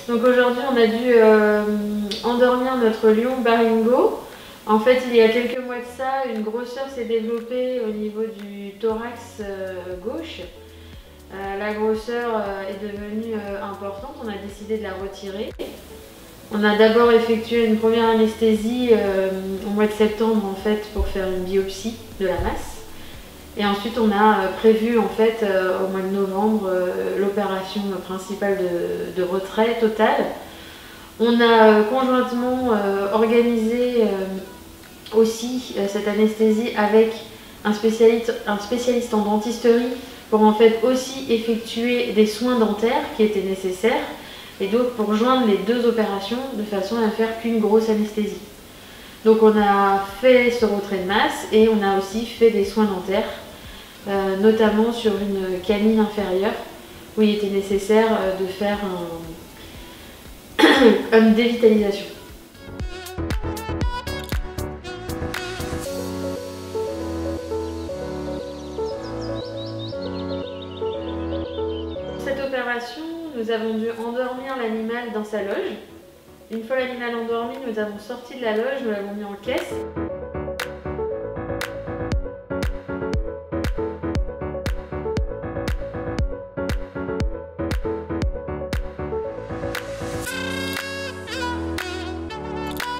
Donc aujourd'hui, on a dû endormir notre lion Baringo. En fait, il y a quelques mois de ça, une grosseur s'est développée au niveau du thorax gauche. La grosseur est devenue importante, on a décidé de la retirer. On a d'abord effectué une première anesthésie au mois de septembre en fait, pour faire une biopsie de la masse. Et ensuite, on a prévu en fait, au mois de novembre l'opération principale de retrait total. On a conjointement organisé aussi cette anesthésie avec un spécialiste en dentisterie pour en fait aussi effectuer des soins dentaires qui étaient nécessaires et donc pour joindre les deux opérations de façon à ne faire qu'une grosse anesthésie. Donc on a fait ce retrait de masse et on a aussi fait des soins dentaires, notamment sur une canine inférieure où il était nécessaire de faire une dévitalisation. Cette opération, nous avons dû endormir l'animal dans sa loge. Une fois l'animal endormi, nous avons sorti de la loge, nous l'avons mis en caisse.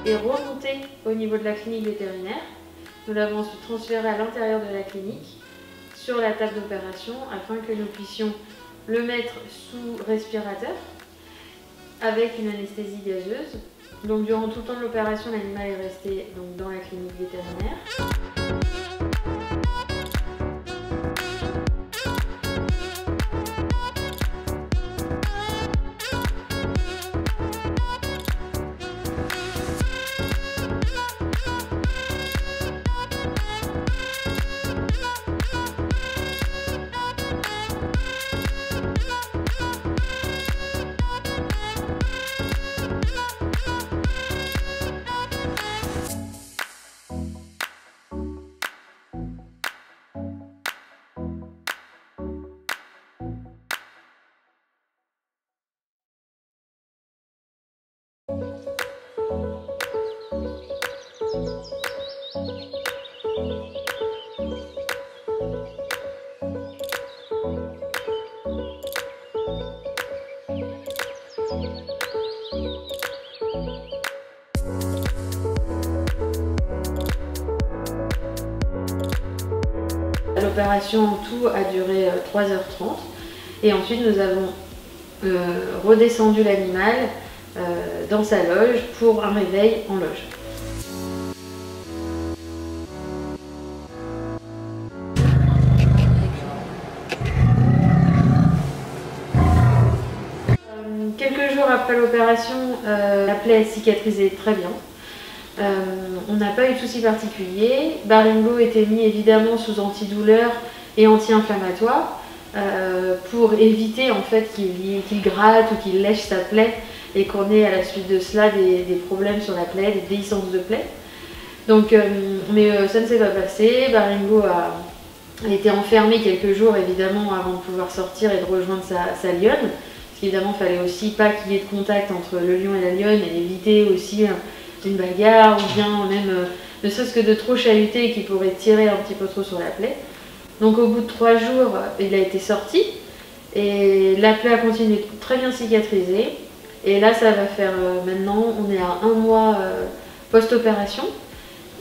Et remonté au niveau de la clinique vétérinaire. Nous l'avons ensuite transféré à l'intérieur de la clinique, sur la table d'opération, afin que nous puissions le mettre sous respirateur avec une anesthésie gazeuse. Donc durant tout le temps de l'opération, l'animal est resté donc, dans la clinique vétérinaire. L'opération en tout a duré 3h30 et ensuite nous avons redescendu l'animal dans sa loge pour un réveil en loge. Quelques jours après l'opération, la plaie a cicatrisé très bien. On n'a pas eu de soucis particuliers. Baringo était mis évidemment sous antidouleur et anti-inflammatoire pour éviter en fait qu'il gratte ou qu'il lèche sa plaie et qu'on ait à la suite de cela des problèmes sur la plaie, des déhiscences de plaie. Donc, mais ça ne s'est pas passé. Baringo a été enfermé quelques jours évidemment avant de pouvoir sortir et de rejoindre sa lionne. Parce qu'évidemment, il fallait aussi pas qu'il y ait de contact entre le lion et la lionne et éviter aussi une bagarre ou bien même ne serait-ce que de trop chahuter qui pourrait tirer un petit peu trop sur la plaie. Donc au bout de 3 jours, il a été sorti et la plaie a continué de très bien cicatriser. Et là, ça va faire maintenant, on est à 1 mois post-opération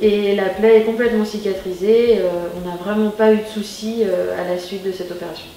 et la plaie est complètement cicatrisée. On n'a vraiment pas eu de soucis à la suite de cette opération.